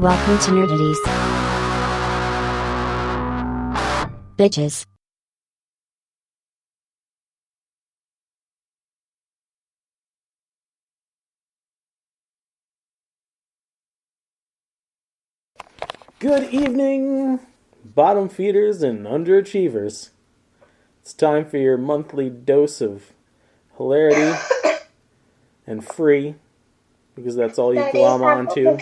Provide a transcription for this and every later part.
Welcome to Nerdities. Bitches. Good evening, bottom feeders and underachievers. It's time for your monthly dose of hilarity and free, because that's all you glom onto.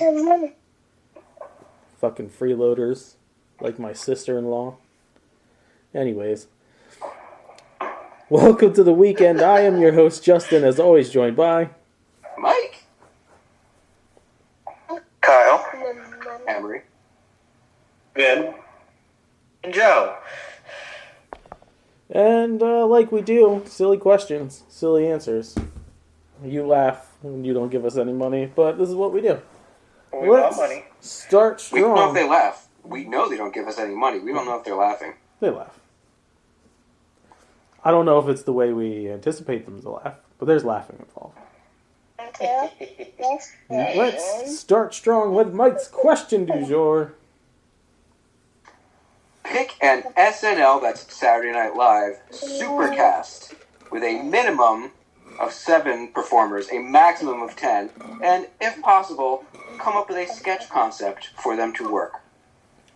Fucking freeloaders, like my sister-in-law. Anyways, welcome to the weekend. I am your host, Justin, as always joined by... Mike. Kyle. Emery. Ben. And Joe. And like we do, silly questions, silly answers. You laugh when you don't give us any money, but this is what we do. We want money. Start We don't know if strong. they laugh. We know they don't give us any money. We don't know if they're laughing. They laugh. I don't know if it's the way we anticipate them to laugh, but there's laughing involved. Let's start strong with Mike's question du jour. Pick an SNL, that's Saturday Night Live, supercast with a minimum of 7 performers, a maximum of 10, and if possible, come up with a sketch concept for them to work.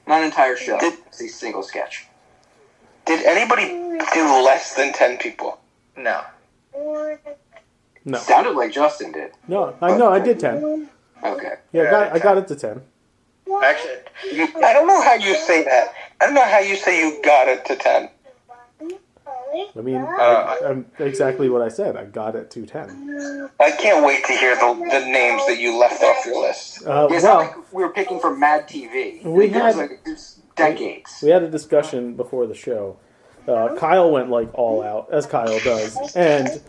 Not an entire show, it's a single sketch. Did anybody do less than 10 people? No. No. Sounded like Justin did. No, I did 10. Okay. Yeah, I got it to 10. Actually, I don't know how you say that. I don't know how you say you got it to 10. I mean, I'm exactly what I said. I got it to 10. I can't wait to hear the names that you left off your list. It's not like we were picking from Mad TV. There's decades. We had a discussion before the show. Kyle went like all out, as Kyle does, and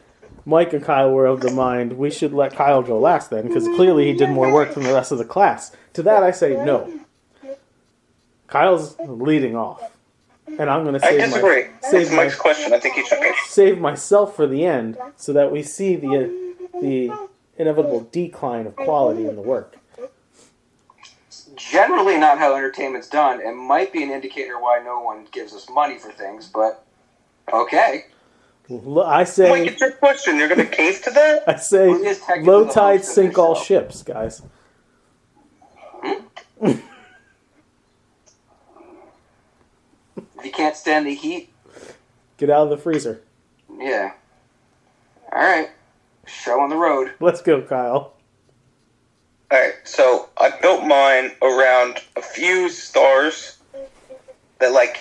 Mike and Kyle were of the mind we should let Kyle go last then, because clearly he did more work than the rest of the class. To that I say no. Kyle's leading off, and I'm going to I disagree. It's Mike's question. I think he should be. Save myself for the end, so that we see the inevitable decline of quality in the work. Generally not how entertainment's done, and might be an indicator why no one gives us money for things, but okay. I say... Mike, it's your question. You're going to cave to that? I say, low tide sink all ships, guys. If you can't stand the heat, get out of the freezer. Yeah. Alright. Show on the road. Let's go, Kyle. Alright, so I built mine around a few stars that, like,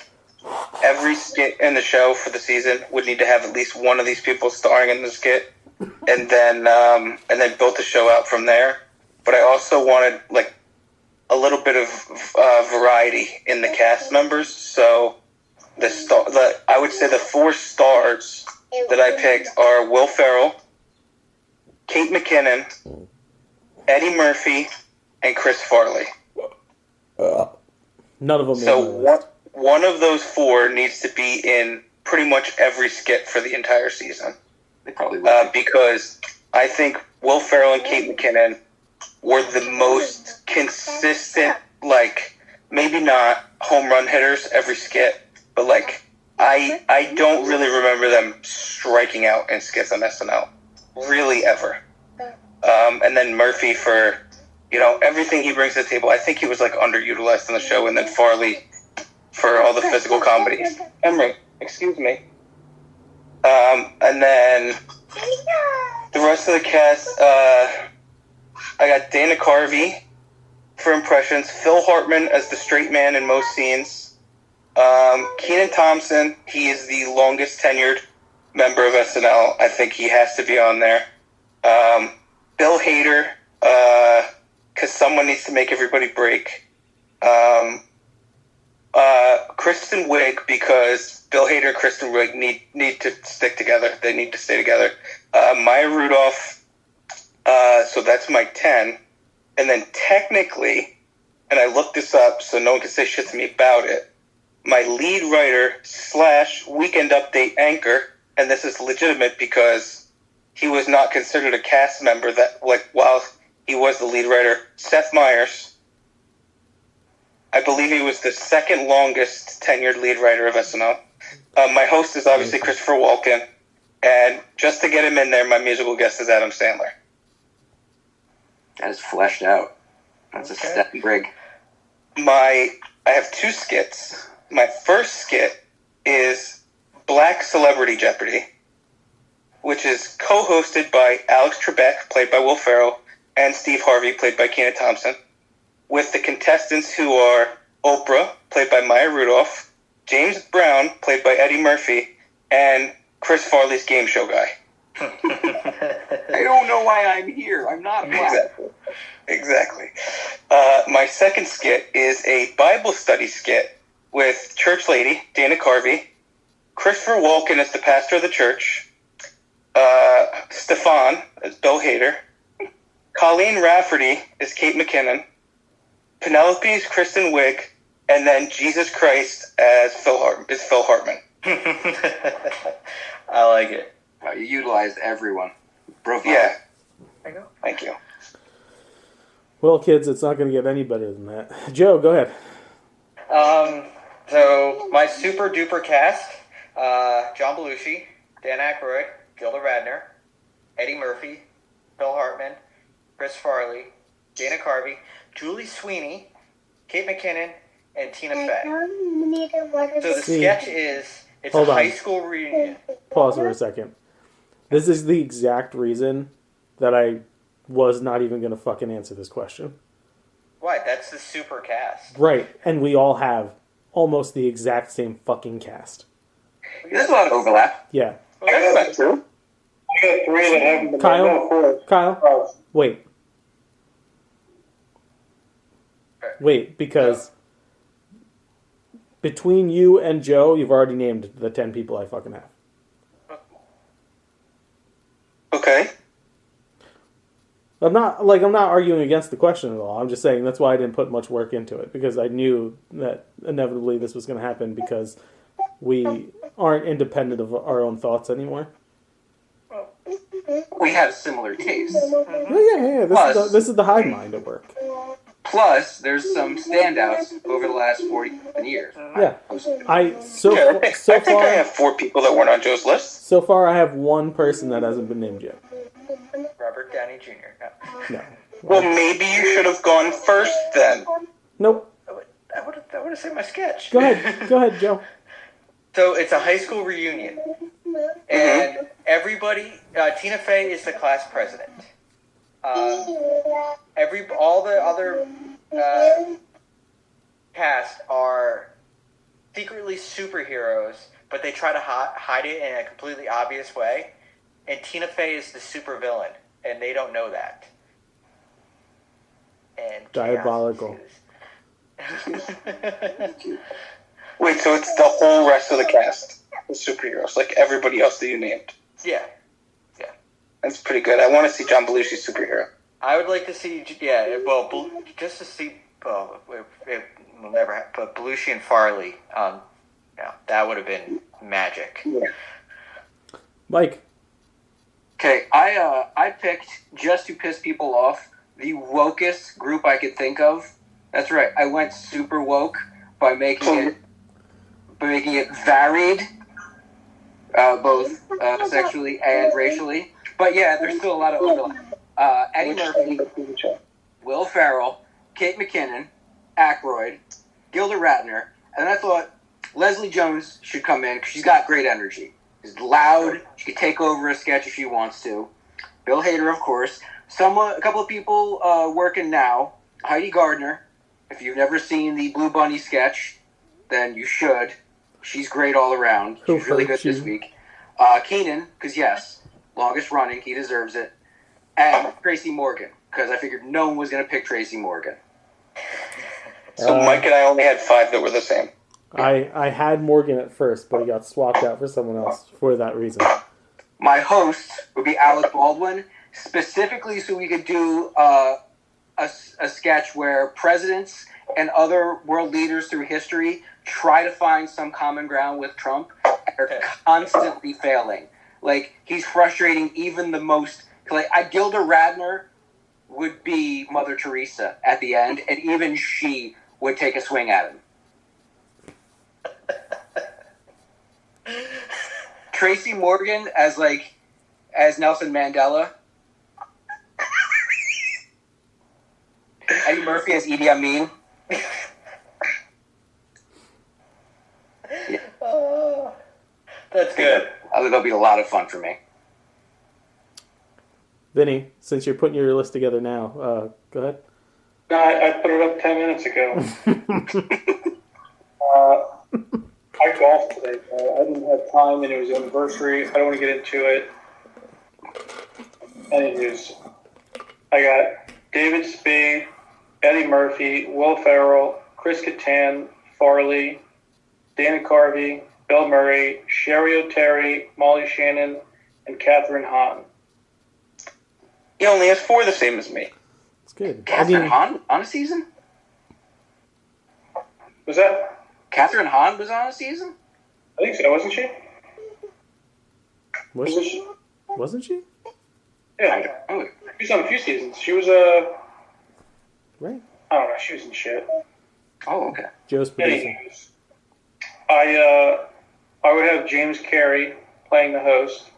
every skit in the show for the season would need to have at least one of these people starring in the skit, and then built the show out from there. But I also wanted, like, a little bit of variety in the cast members, so I would say the 4 stars that I picked are Will Ferrell, Kate McKinnon, Eddie Murphy, and Chris Farley. None of them. So one of those 4 needs to be in pretty much every skit for the entire season. They probably will. Because I think Will Ferrell and Kate McKinnon were the most consistent, like, maybe not home run hitters every skit, but, like, I don't really remember them striking out in skits on SNL. Really, ever. And then Murphy for, everything he brings to the table. I think he was, like, underutilized on the show, and then Farley for all the physical comedies. Emery, excuse me. And then the rest of the cast, I got Dana Carvey for impressions, Phil Hartman as the straight man in most scenes, Kenan Thompson, he is the longest tenured member of SNL. I think he has to be on there. Bill Hader, because someone needs to make everybody break. Kristen Wiig, because Bill Hader and Kristen Wiig need to stick together. They need to stay together. Maya Rudolph, so that's my 10. And then technically, and I looked this up so no one can say shit to me about it, my lead writer / Weekend Update anchor, and this is legitimate because he was not considered a cast member that, like, while he was the lead writer, Seth Meyers. I believe he was the second longest tenured lead writer of SNL. My host is obviously Christopher Walken, and just to get him in there, my musical guest is Adam Sandler. That is fleshed out. That's a step and brig. I have 2 skits. My first skit is Black Celebrity Jeopardy, which is co-hosted by Alex Trebek, played by Will Ferrell, and Steve Harvey, played by Kenan Thompson, with the contestants who are Oprah, played by Maya Rudolph, James Brown, played by Eddie Murphy, and Chris Farley's game show guy. I don't know why I'm here. I'm not black. Exactly. My second skit is a Bible study skit with church lady Dana Carvey, Christopher Walken as the pastor of the church, Stefan as Bill Hader, Colleen Rafferty is Kate McKinnon, Penelope is Kristen Wiig, and then Jesus Christ as Phil Hartman. I like it. Wow, you utilized everyone. Bravo. Yeah. I know. Thank you. Well, kids, it's not going to get any better than that. Joe, go ahead. So my super duper cast: John Belushi, Dan Aykroyd, Gilda Radner, Eddie Murphy, Phil Hartman, Chris Farley, Dana Carvey, Julie Sweeney, Kate McKinnon, and Tina Fey. So the sketch is it's Hold a on. high school reunion. Pause for a second. This is the exact reason that I was not even going to fucking answer this question. What? That's the super cast. Right, and we all have almost the exact same fucking cast. There's a lot of overlap. Yeah. I got that too. I got 3 that haven't been Kyle? Kyle? Wait. Wait, because between you and Joe, you've already named the 10 people I fucking have. Okay. I'm not arguing against the question at all. I'm just saying that's why I didn't put much work into it, because I knew that inevitably this was going to happen because we aren't independent of our own thoughts anymore. We have similar tastes. Yeah. This is the hive mind at work. Plus, there's some standouts over the last 47 years. Yeah. I think I have 4 people that weren't on Joe's list. So far, I have one person that hasn't been named yet. Robert Downey Jr. No. No. Well, maybe you should have gone first then. Nope. I would have said my sketch. Go ahead, Joe. So it's a high school reunion, and everybody. Tina Fey is the class president. All the other cast are secretly superheroes, but they try to hide it in a completely obvious way. And Tina Fey is the supervillain, and they don't know that. And Diabolical. Wait, so it's the whole rest of the cast, the superheroes, like everybody else that you named. Yeah. That's pretty good. I want to see John Belushi's superhero. I would like to see, just to see, it will never happen, but Belushi and Farley, that would have been magic. Yeah. Mike. Okay, I picked, just to piss people off, the wokest group I could think of. That's right, I went super woke by making it varied, both sexually and racially. But yeah, there's still a lot of overlap. Eddie Murphy, Will Ferrell, Kate McKinnon, Aykroyd, Gilda Radner, and I thought Leslie Jones should come in because she's got great energy. She's loud. She could take over a sketch if she wants to. Bill Hader, of course. A couple of people working now. Heidi Gardner. If you've never seen the Blue Bunny sketch, then you should. She's great all around. She's really good this week. Kenan, because yes, longest running, he deserves it. And Tracy Morgan, because I figured no one was going to pick Tracy Morgan. So Mike and I only had 5 that were the same. I had Morgan at first, but he got swapped out for someone else for that reason. My host would be Alec Baldwin, specifically so we could do a sketch where presidents and other world leaders through history try to find some common ground with Trump and are constantly failing. Like, he's frustrating even the most... Like, Gilda Radner would be Mother Teresa at the end, and even she would take a swing at him. Tracy Morgan as Nelson Mandela. Eddie Murphy as Idi Amin. Oh, that's good. I think that'll be a lot of fun for me. Vinny, since you're putting your list together now, go ahead. No, I put it up 10 minutes ago. I golfed today. I didn't have time, and it was an anniversary. I don't want to get into it. Anyways, I got David Spade, Eddie Murphy, Will Ferrell, Chris Kattan, Farley, Dana Carvey, Bill Murray, Sherry O'Terry, Molly Shannon, and Catherine Hahn. He only has 4 the same as me. It's good. Catherine Hahn on a season? Was that? Catherine Hahn was on a season? I think so, wasn't she? Was Wasn't she? she? Wasn't she? Yeah. Oh, She was on a few seasons. She was Right. I don't know, she was in shit. oh, okay. Joe's producing. Anyways, I would have James Carey playing the host,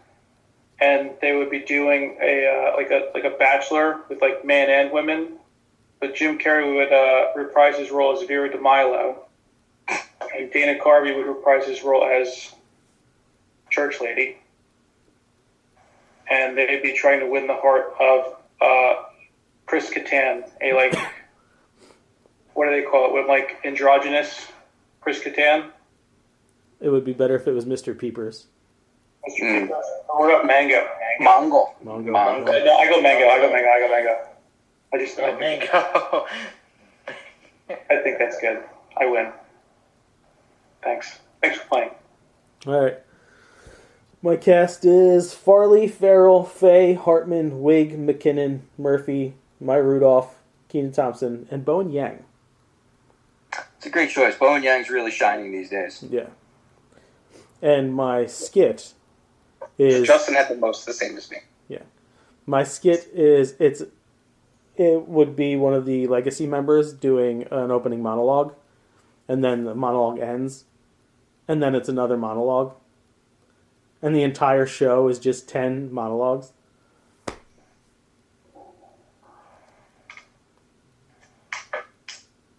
and they would be doing a Bachelor with like men and women. But Jim Carrey would reprise his role as Vera DeMilo, and Dana Carvey would reprise his role as Church Lady, and they'd be trying to win the heart of Chris Kattan, a what do they call it? With androgynous Chris Kattan. It would be better if it was Mr. Peepers. What about Mango? Mongo. Mongo. No, I go Mango. I just Mango. I think that's good. I win. Thanks for playing. All right. My cast is Farley, Farrell, Faye, Hartman, Wig, McKinnon, Murphy, Maya Rudolph, Kenan Thompson, and Bowen Yang. It's a great choice. Bowen Yang's really shining these days. Yeah. And my skit is... Justin had the most the same as me. Yeah. My skit is... It would be one of the Legacy members doing an opening monologue, and then the monologue ends, and then it's another monologue. And the entire show is just 10 monologues.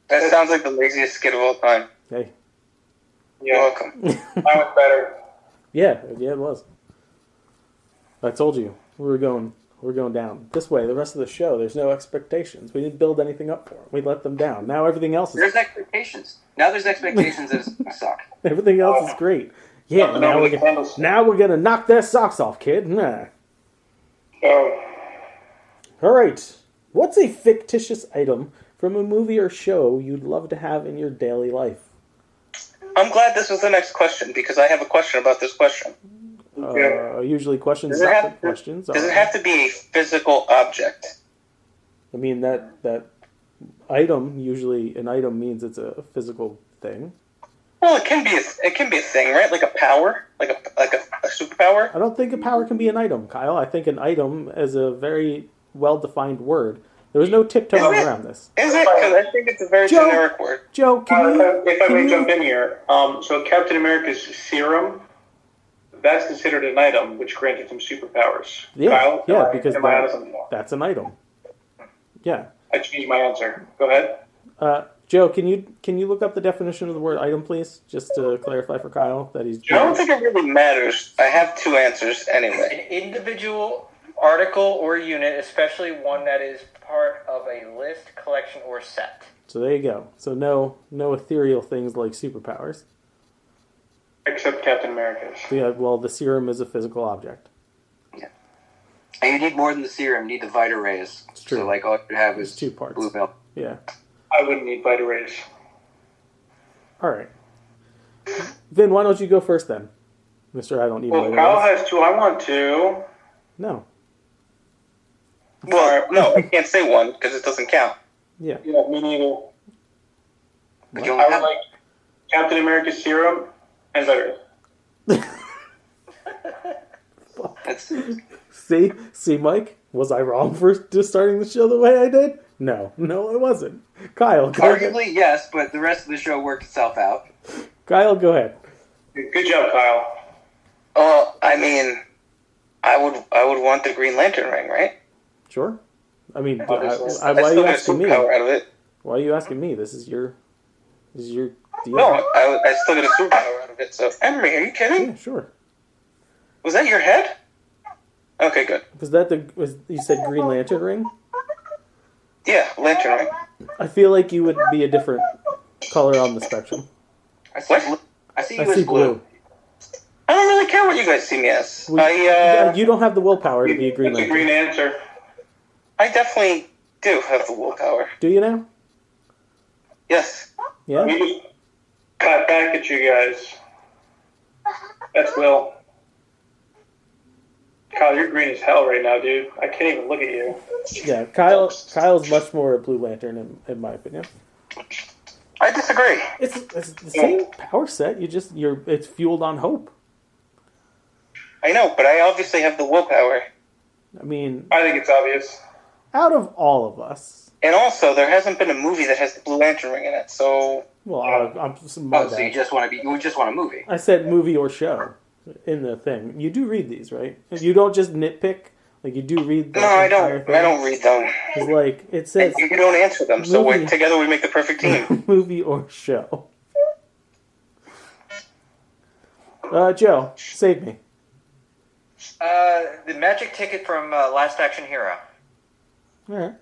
That sounds like the laziest skit of all time. Hey. You're Yeah, welcome. mine was better. Yeah, it was. I told you we're going down this way. The rest of the show, there's no expectations. We didn't build anything up for them. We let them down. Now everything else is There's expectations. Now there's expectations that it's going to suck. everything else is great. Yeah, Nothing now over the candles. we're gonna knock their socks off, kid. Nah. Oh, All right. What's a fictitious item from a movie or show you'd love to have in your daily life? I'm glad this was the next question because I have a question about this question. Usually questions. Does it have to- questions. Does it have to be a physical object? I mean that item. Usually, an item means it's a physical thing. Well, it can be a thing, right? Like a power, like a superpower. I don't think a power can be an item, Kyle. I think an item is a very well-defined word. There was no tiptoeing Is it? around this. Is it? Because I think it's a very Joe. generic word. Joe, if I may jump in here, so Captain America's serum, that's considered an item, which granted him superpowers. Yeah, Kyle, yeah, because am I onto something? that's an item. Yeah. I changed my answer. Go ahead. Joe, can you look up the definition of the word item, please, just to clarify for Kyle that he's. I don't think it really matters. I have 2 answers anyway. An individual article or unit, especially one that is part of a list, collection, or set. So there you go. So no ethereal things like superpowers. Except Captain America's. Yeah, well, the serum is a physical object. And you need more than the serum. You need the Vita Rays. It's true. So all you have is It's 2 parts. blue milk. Yeah. I wouldn't need Vita Rays. All right. Vin, why don't you go first then, Mister? I don't need. Well, Vita Kyle Rays. has 2. I want 2. No. Well, no, I can't say one because it doesn't count. Yeah. Yeah, me neither. But you I only would have like Captain America's serum and Vita Rays. that's See, Mike, was I wrong for just starting the show the way I did? No, it wasn't. Kyle, go ahead. Arguably, yes, but the rest of the show worked itself out. Kyle, go ahead. Good job, Kyle. Oh, I mean, I would want the Green Lantern ring, right? Sure. I mean, I why are still you get a asking me? superpower out of it. Why are you asking me? This is your deal. No, I still get a superpower out of it. So, Emery, are you kidding? Yeah, sure. Was that your head? Okay, good. You said Green Lantern ring? Yeah, Lantern ring. I feel like you would be a different color on the spectrum. I see, What? I see I you see as blue. blue. I don't really care what you guys see me as. You don't have the willpower to be a Green That's a Lantern. green answer. I definitely do have the willpower. Do you now? Yes. Yeah? We just got back at you guys. That's Will. Kyle, you're green as hell right now, dude. I can't even look at you. Yeah, Kyle's much more a Blue Lantern, in my opinion. I disagree. It's the same power set, it's fueled on hope. I know, but I obviously have the willpower. I mean, I think it's obvious. out of all of us. And also, there hasn't been a movie that has the Blue Lantern ring in it, so... Well, I'm Oh, so you just want a movie? I said movie or show in the thing. You do read these, right? You don't just nitpick. Like you do read. The No, I entire don't. thing. I don't read them. It's like it says You don't answer them, so Movie. together we make the perfect team. movie or show. Joe, save me. The magic ticket from Last Action Hero. All right.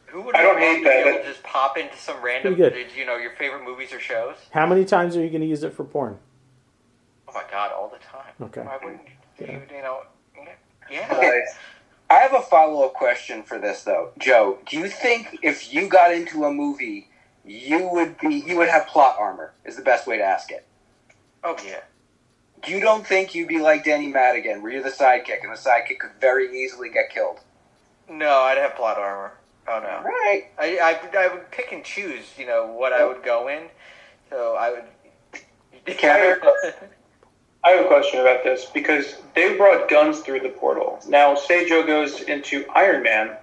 Who would I don't want hate to be that. able to just pop into some random, Pretty your favorite movies or shows? How many times are you going to use it for porn? Oh my god, all the time. Okay. Why wouldn't Yeah. yeah. Nice. I have a follow-up question for this though, Joe. Do you think if you got into a movie, you would have plot armor? Is the best way to ask it. Oh yeah. You don't think you'd be like Danny Madigan, where you're the sidekick, and the sidekick could very easily get killed? No, I'd have plot armor. Oh no. Right. I would pick and choose, what I would go in. So I would. I have a question about this because they brought guns through the portal. Now, say Joe goes into Iron Man.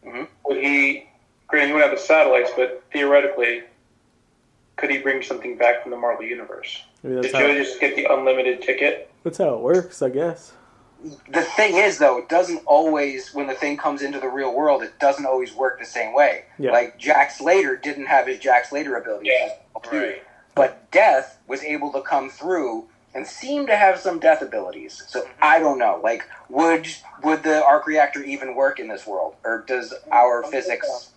Mm-hmm. Would he? Granted, he wouldn't have the satellites, but theoretically, could he bring something back from the Marvel Universe? Maybe Did Joe just get the unlimited ticket? that's how it works, I guess. The thing is, though, it doesn't always, when the thing comes into the real world, it doesn't always work the same way. Yeah. Like, Jack Slater didn't have his Jack Slater ability. Yeah. Right. But Death was able to come through and seemed to have some Death abilities. So, I don't know. Like, would the arc reactor even work in this world? Or does our physics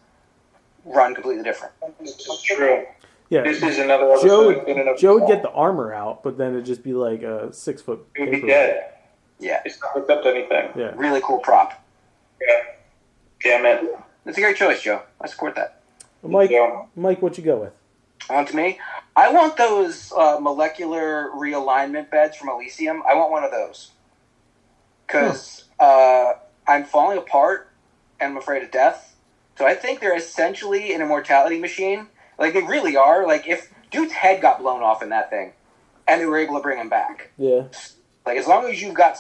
run completely different? This is true. Yeah. This is another episode. Joe would get the armor out, but then it'd just be like a 6 foot. He would be paper. dead. Yeah. It's not hooked up to anything. Yeah. Really cool prop. Yeah. Damn it. That's a great choice, Joe. I support that. Mike, Yeah. what you go with? On to me. I want those molecular realignment beds from Elysium. I want one of those. Because I'm falling apart and I'm afraid of death. So I think they're essentially an immortality machine. Like, they really are. Like, if dude's head got blown off in that thing and they were able to bring him back. Yeah. Like, as long as you've got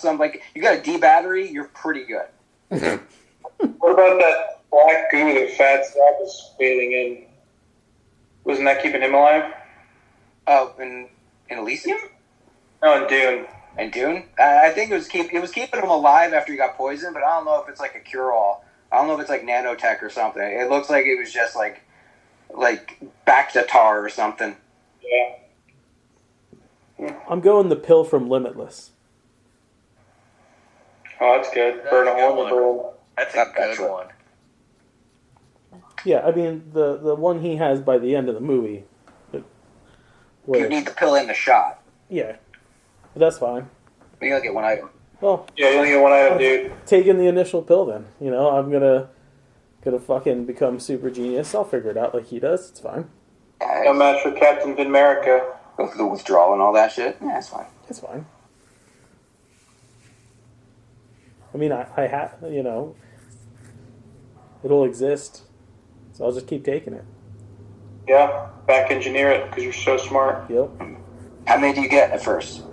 you got a D battery, you're pretty good. What about that black goo that Fat Sack was bathing in? Wasn't that keeping him alive? Oh, in Elysium? No, in Dune. And Dune? I think it was keeping him alive after he got poisoned, but I don't know if it's like a cure-all. I don't know if it's like nanotech or something. It looks like it was just like Bacta-tar or something. Yeah. I'm going the pill from Limitless. Oh, that's good. That's Burn a a hole in good the brain. That's a Not good actually. one. Yeah, I mean the one he has by the end of the movie. You need the pill in the shot. Yeah, but that's fine. You gotta get one item. Well, Yeah, you only get one item, dude. taking the initial pill then. I'm gonna fucking become super genius. I'll figure it out like he does. It's fine. No match for Captain Vin America. Go through the withdrawal and all that shit. Yeah, it's fine. It's fine. I mean, I have, it'll exist. So I'll just keep taking it. Yeah, back engineer it because you're so smart. Yep. How many do you get at first?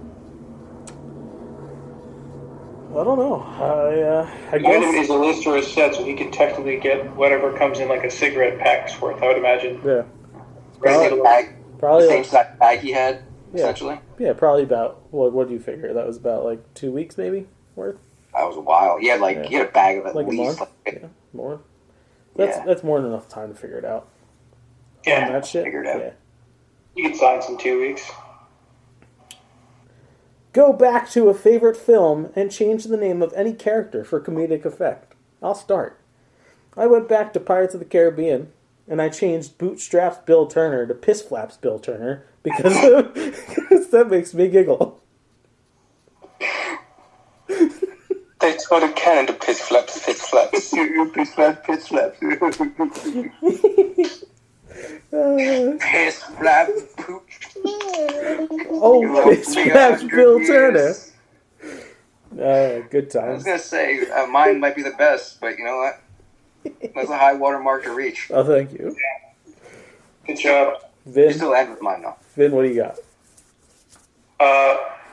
I don't know. I Item guess. is a list or a set, so he can technically get whatever comes in like a cigarette pack's worth, I would imagine. Yeah. The same bag, Probably the same like, size bag he had, Yeah. essentially. yeah, probably about what do you figure? That was about like 2 weeks maybe worth, That was a while. He had Yeah. he had a bag of at like a least month. Yeah, more. That's more than enough time to figure it out. On Yeah, that shit. figure it out. Yeah. you can sign some 2 weeks. Go back to a favorite film and change the name of any character for comedic effect. I'll start. I went back to Pirates of the Caribbean, and I changed Bootstraps Bill Turner to Piss Flaps Bill Turner because that makes me giggle. They turned a cannon to piss flaps, piss flaps. Piss flap, piss flap. Piss flap, poop. Oh, Piss Flaps Bill Turner. Good I was times. gonna say mine might be the best, but you know what? That's a high watermark to reach. Oh, thank you. Good job. You Vin, still end with mine though. Vin, what do you got?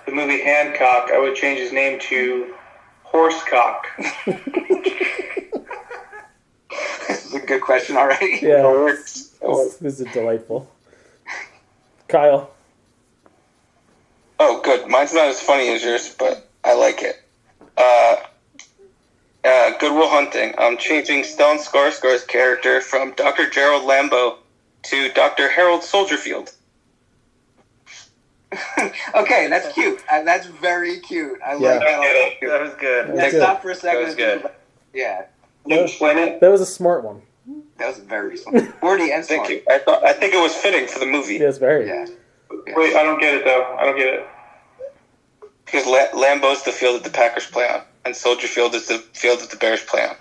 The movie Hancock, I would change his name to Horsecock. This is a good question already. Yeah, this is delightful. Kyle. Oh, good. Mine's not as funny as yours, but I like it. Good Will Hunting. I'm changing Stellan Skarsgård's character from Dr. Gerald Lambeau to Dr. Harold Soldierfield. Okay, that's cute. That's very cute. I like that. That was good. That was Let's good. stop for a second. That was good. Yeah, Can you explain it? That was a smart one. that was very smart. Wordy and Thank smart. you. I think it was fitting for the movie. Yes, very. Yeah. Wait, I don't get it though. I don't get it. Because Lambeau's the field that the Packers play on, and Soldier Field is the field that the Bears play on.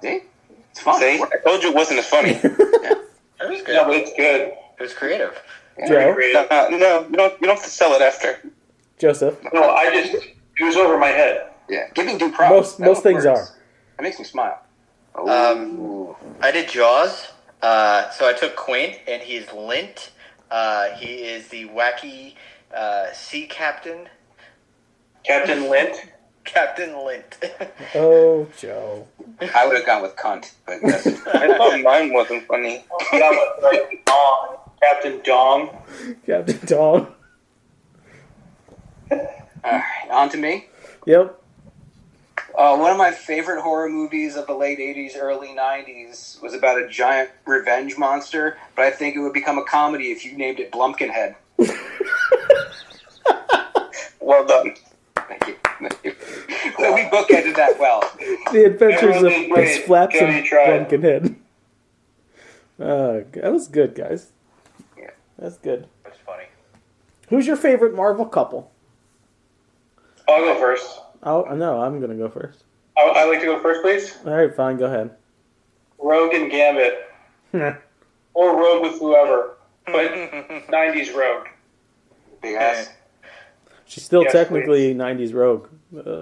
See? It's fun. See? I told you it wasn't as funny. That was good. No, but it's good. It was creative. Joe? Creative. No, you don't have to sell it after. Joseph. No, it was over my head. Yeah. Giving due props. Most things are. That makes me smile. Oh. I did Jaws. So I took Quint, and he's Lint. He is the wacky sea captain. Captain Lint. Captain Lint. Oh, Joe. I would have gone with cunt, but that's I thought mine wasn't funny. That was right. Dong. Captain Dong. Captain Tom. on to me. Yep. One of my favorite horror movies of the late 80s, early 90s was about a giant revenge monster, but I think it would become a comedy if you named it Blumpkinhead. Well done. Thank you. So we bookended that well. The Adventures of Everyone did great. Piss Flaps Johnny and tried. Pumpkinhead. That was good, guys. Yeah. That's good. That's funny. Who's your favorite Marvel couple? I'll go first. Oh, no, I'm going to go first. I'd like to go first, please. All right, fine, go ahead. Rogue and Gambit. Or Rogue with whoever. But 90s Rogue. Big ass. She's still Yes, technically 90s Rogue.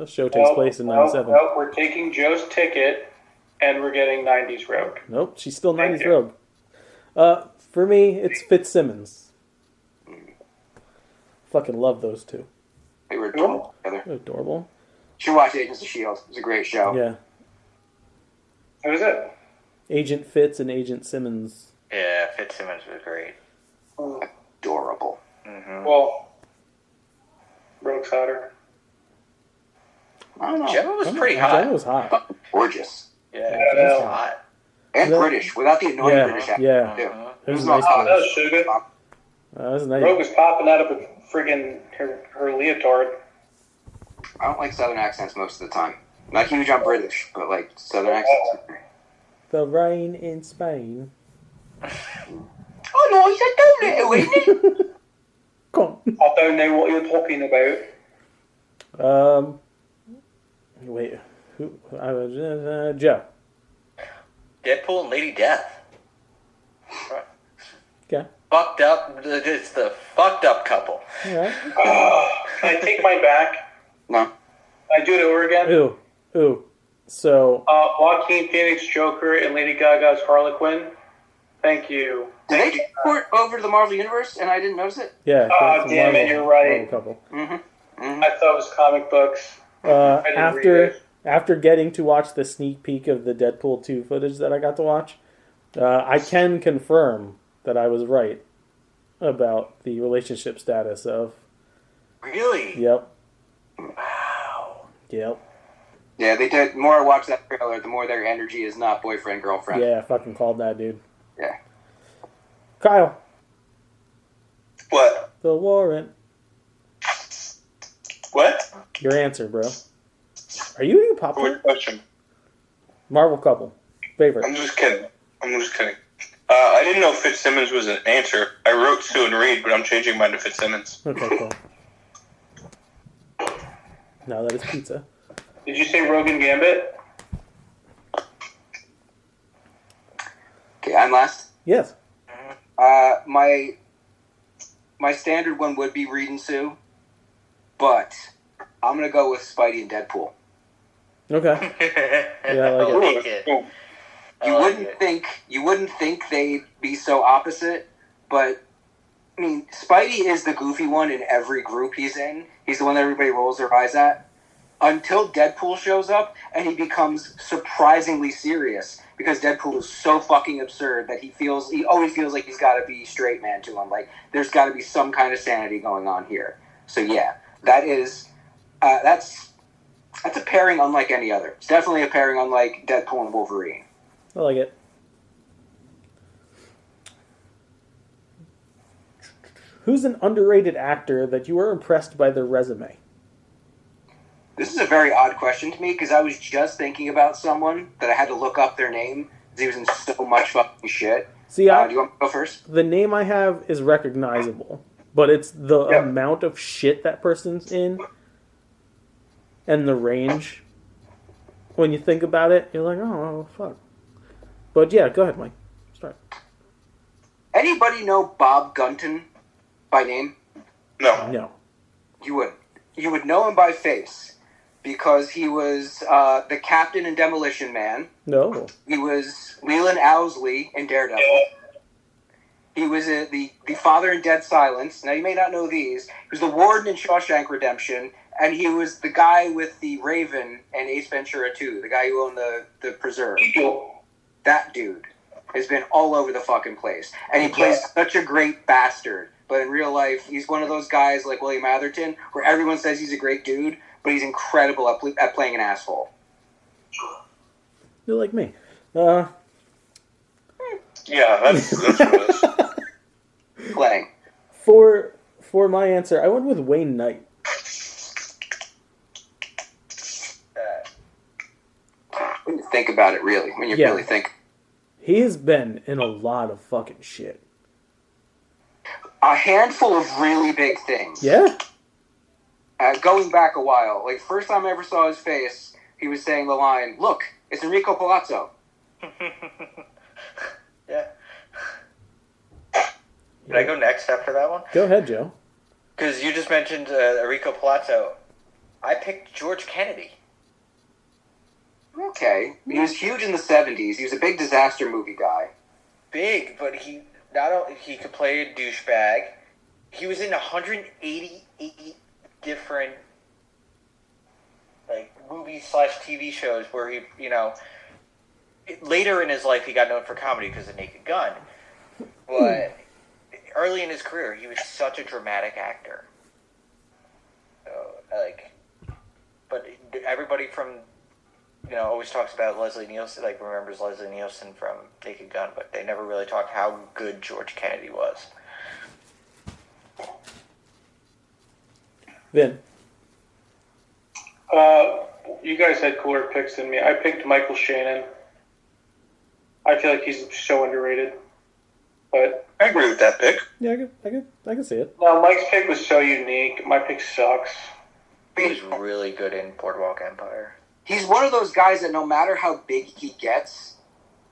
Show takes place in 97. Nope, we're taking Joe's ticket, and we're getting 90s Rogue. Nope, she's still Thank 90s you. Rogue. For me, it's Fitzsimmons. Fucking love those two. They were adorable together. They're adorable. You should watch Agents of S.H.I.E.L.D. It's a great show. Yeah. Who is it? Agent Fitz and Agent Simmons. Yeah, Fitzsimmons was great. Adorable. Mm-hmm. Well, Rogue's hotter. I don't know. Gemma was pretty Gemma hot. was hot. Fucking gorgeous. Yeah, Yeah, she was no. hot. And Yeah. British, without the annoying Yeah, British accent. yeah. Too. It was a not nice hot. Oh, that was sugar. That was nice. Rogue was popping out of a friggin' her leotard. I don't like Southern accents most of the time. Not huge on British, but like Southern accents. The rain in Spain. Oh no, I said don't let it, Come I don't know what you're talking about. Wait. Who? Joe. Deadpool and Lady Death. Okay. Fucked up. It's the fucked up couple. All right. Can I take mine back? No. Can I do it over again? Ooh. So, Joaquin Phoenix Joker and Lady Gaga's Harlequin. Thank you. Did they port over to the Marvel Universe and I didn't notice it? yeah. Ah, it's a damn it, you're right. Marvel couple. Mm-hmm. Mhm. I thought it was comic books. I didn't read it. After getting to watch the sneak peek of the Deadpool 2 footage that I got to watch, I can confirm that I was right about the relationship status of. Really? Yep. Wow. Yep. Yeah, they did. The more I watch that trailer, the more their energy is not boyfriend girlfriend. Yeah, I fucking called that, dude. Yeah. Kyle, What? the warrant. What? Your answer, bro. Are you eating popcorn? Good question. Marvel couple. Favorite. I'm just kidding. I didn't know Fitzsimmons was an answer. I wrote Sue and Reed, but I'm changing mine to Fitzsimmons. Okay, cool. Now that is pizza. Did you say Rogan Gambit? Okay, I'm last. Yes. My standard one would be Reed and Sue, but I'm gonna go with Spidey and Deadpool. Okay. Yeah, I like it. Cool. You wouldn't think they'd be so opposite, but I mean, Spidey is the goofy one in every group he's in. He's the one that everybody rolls their eyes at. Until Deadpool shows up and he becomes surprisingly serious because Deadpool is so fucking absurd that he always feels like he's got to be straight man to him. Like there's got to be some kind of sanity going on here. So yeah, that's a pairing unlike any other. It's definitely a pairing unlike Deadpool and Wolverine. I like it. Who's an underrated actor that you were impressed by their resume? This is a very odd question to me because I was just thinking about someone that I had to look up their name because he was in so much fucking shit. See, do you want me to go first? The name I have is recognizable, but it's the amount of shit that person's in and the range. When you think about it, you're like, oh, fuck. But yeah, go ahead, Mike. Start. Anybody know Bob Gunton by name? No. No. You would. You would know him by face because he was the captain in Demolition Man. No. He was Leland Owsley in Daredevil. He was the father in Dead Silence. Now, you may not know these. He was the warden in Shawshank Redemption, and he was the guy with the Raven in Ace Ventura 2, the guy who owned the preserve. That dude has been all over the fucking place. And he plays such a great bastard. But in real life, he's one of those guys like William Atherton, where everyone says he's a great dude, but he's incredible at playing an asshole. You're like me. Yeah, that's what it is. Playing. For my answer, I went with Wayne Knight. When you think about it, really. When you really think. He has been in a lot of fucking shit. A handful of really big things. Yeah? Going back a while. Like, first time I ever saw his face, he was saying the line, "Look, it's Enrico Palazzo." Yeah. Did I go next after that one? Go ahead, Joe. Because you just mentioned Enrico Palazzo. I picked George Kennedy. Okay. He was huge in the 70s. He was a big disaster movie guy. Big, but he could play a douchebag. He was in 188 different movies / TV shows where he, later in his life he got known for comedy because of Naked Gun. But early in his career, he was such a dramatic actor. But everybody from always talks about Leslie Nielsen, remembers Leslie Nielsen from Naked Gun, but they never really talked how good George Kennedy was. Vin. You guys had cooler picks than me. I picked Michael Shannon. I feel like he's so underrated. But I agree with that pick. Yeah, I can see it. no, Mike's pick was so unique. My pick sucks. He was really good in Boardwalk Empire. He's one of those guys that no matter how big he gets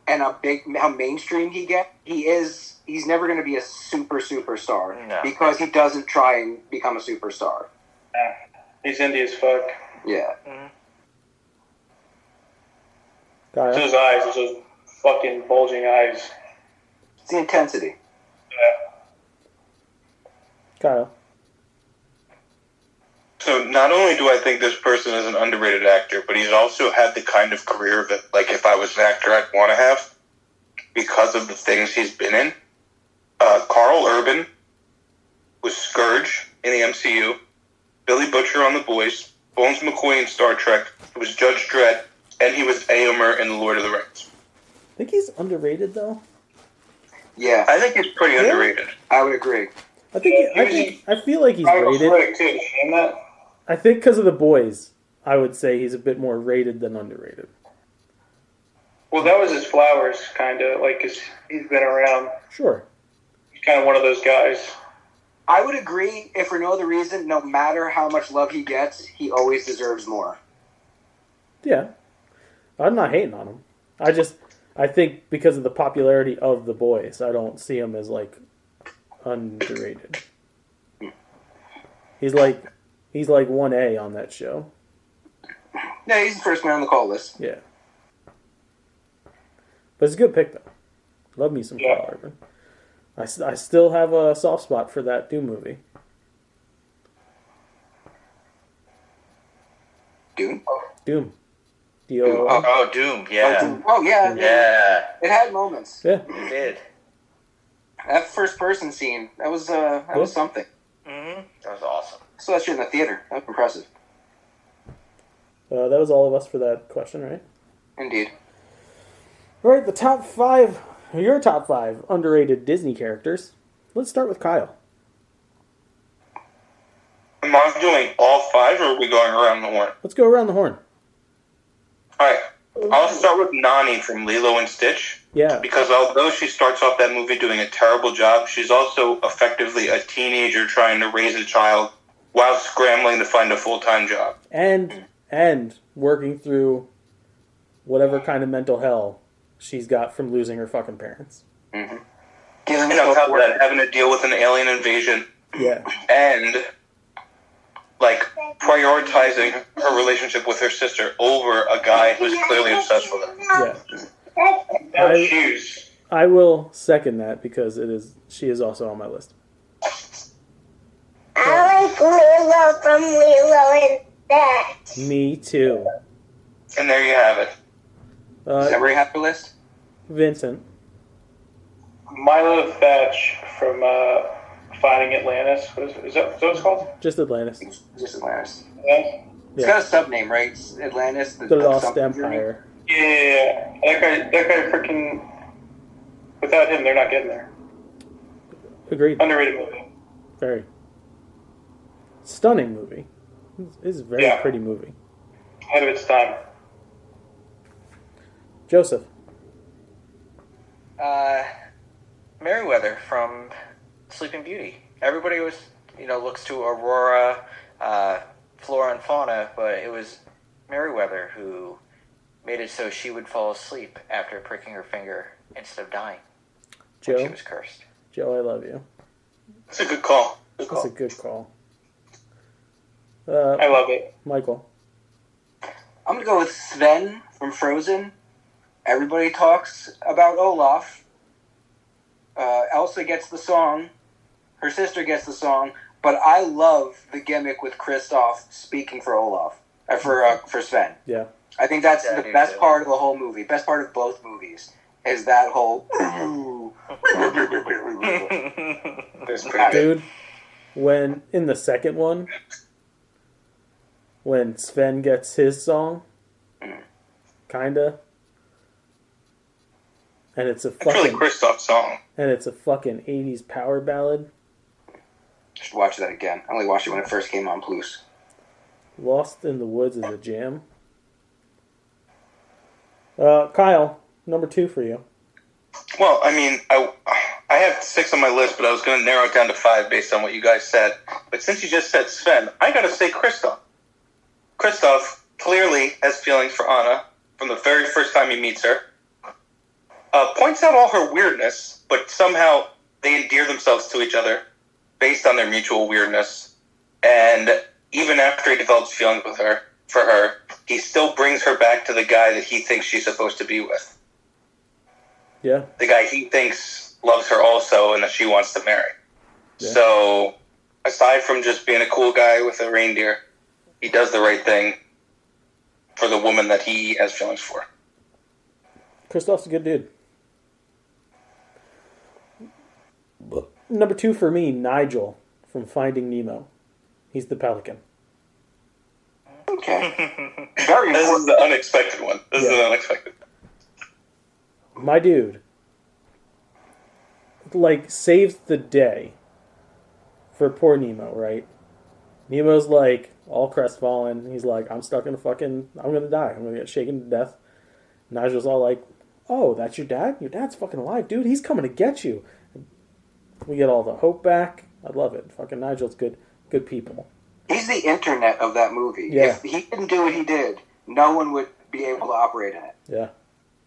and how mainstream he gets, he's never going to be a superstar because he doesn't try and become a superstar. Yeah. He's indie as fuck. Yeah. Mm-hmm. Kyle. It's those eyes, it's those fucking bulging eyes. It's the intensity. Yeah. Kyle. So not only do I think this person is an underrated actor, but he's also had the kind of career that, like, if I was an actor, I'd want to have because of the things he's been in. Carl Urban was Scourge in the MCU, Billy Butcher on The Boys, Bones McCoy in Star Trek, he was Judge Dredd, and he was Éomer in The Lord of the Rings. I think he's underrated, though. Yeah, I think he's pretty underrated. I would agree. I feel like he's rated. Flick, too. Seen that? I think because of The Boys, I would say he's a bit more rated than underrated. Well, that was his Flowers, kind of. Like, 'cause he's been around. Sure. He's kind of one of those guys. I would agree, if for no other reason, no matter how much love he gets, he always deserves more. Yeah. I'm not hating on him. I think because of the popularity of The Boys, I don't see him as, like, underrated. He's like 1A on that show. Yeah, he's the first man on the call list. Yeah. But it's a good pick, though. Love me some Carl Urban. I still have a soft spot for that Doom movie. Doom? Doom. Oh, Doom, yeah. Oh, yeah. Yeah. It had moments. Yeah. It did. That first person scene, that was something. Mm-hmm. That was awesome. So that shit in the theater. That was impressive. That was all of us for that question, right? Indeed. All right, your top five underrated Disney characters. Let's start with Kyle. Am I doing all five, or are we going around the horn? Let's go around the horn. Alright, I'll start with Nani from Lilo and Stitch. Yeah. Because although she starts off that movie doing a terrible job, she's also effectively a teenager trying to raise a child while scrambling to find a full-time job. And working through whatever kind of mental hell she's got from losing her fucking parents. Mm-hmm. And on top of that, having to deal with an alien invasion. Yeah. And, like, prioritizing her relationship with her sister over a guy who's clearly obsessed with her. Yeah. I will second that because she is also on my list. I like Lilo from Lilo and Stitch. Me too. And there you have it. Does everybody have your list? Vincent. Milo Thatch from Finding Atlantis. Is that what it's called? Just Atlantis. Just Atlantis. Yeah. It's got a sub-name, right? It's Atlantis. The Lost Empire. Yeah. That guy freaking... Without him, they're not getting there. Agreed. Underrated movie. Very. Stunning movie. It's a very pretty movie. Ahead of its time. Joseph. Merryweather from Sleeping Beauty. Everybody looks to Aurora, flora and fauna, but it was Merryweather who made it so she would fall asleep after pricking her finger instead of dying. Joe. She was cursed. Joe, I love you. It's a good call. That's a good call. I love it. Michael. I'm going to go with Sven from Frozen. Everybody talks about Olaf. Elsa gets the song. Her sister gets the song. But I love the gimmick with Kristoff speaking for Olaf. For Sven. Yeah. I think that's the best part of the whole movie. Best part of both movies is that whole... Dude, when in the second one, when Sven gets his song, kinda, and it's a fucking really Kristoff's song, and it's a fucking 80s power ballad. Should watch that again. I only watched it when it first came on Plus. Lost in the Woods is a jam. Kyle, number 2 for you. Well, I mean, I have 6 on my list, but I was going to narrow it down to 5 based on what you guys said. But since you just said Sven, I got to say Kristoff. Kristoff clearly has feelings for Anna from the very first time he meets her. Points out all her weirdness, but somehow they endear themselves to each other based on their mutual weirdness. And even after he develops feelings for her, he still brings her back to the guy that he thinks she's supposed to be with. Yeah. The guy he thinks loves her also and that she wants to marry. Yeah. So, aside from just being a cool guy with a reindeer, he does the right thing for the woman that he has feelings for. Kristoff's a good dude. Number 2 for me, Nigel from Finding Nemo. He's the pelican. Okay. Very This is important. the unexpected one. This is an unexpected. My dude, like, saves the day for poor Nemo, right? Nemo's like all crestfallen. He's like, I'm gonna die. I'm gonna get shaken to death. Nigel's all like, oh, that's your dad? Your dad's fucking alive, dude. He's coming to get you. We get all the hope back. I love it. Fucking Nigel's good people. He's the internet of that movie. Yeah. If he didn't do what he did, no one would be able to operate in it. Yeah.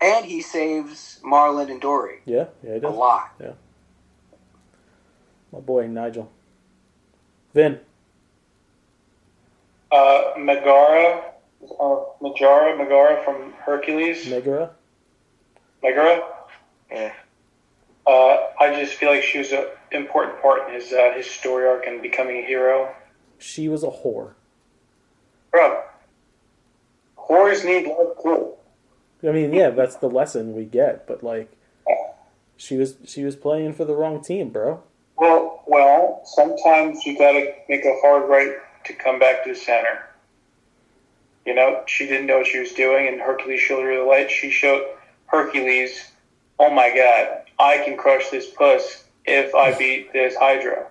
And he saves Marlon and Dory. Yeah, he A does. lot. Yeah. My boy, Nigel. Vin. Megara from Hercules. Megara. Yeah. I just feel like she was an important part in his story arc and becoming a hero. She was a whore. Bro, whores need love too. I mean, yeah, that's the lesson we get, but like, she was playing for the wrong team, bro. Well, sometimes you gotta make a hard right to come back to the center. You know, she didn't know what she was doing, and Hercules showed her the light. She showed Hercules, oh my god, I can crush this puss if I beat this Hydra.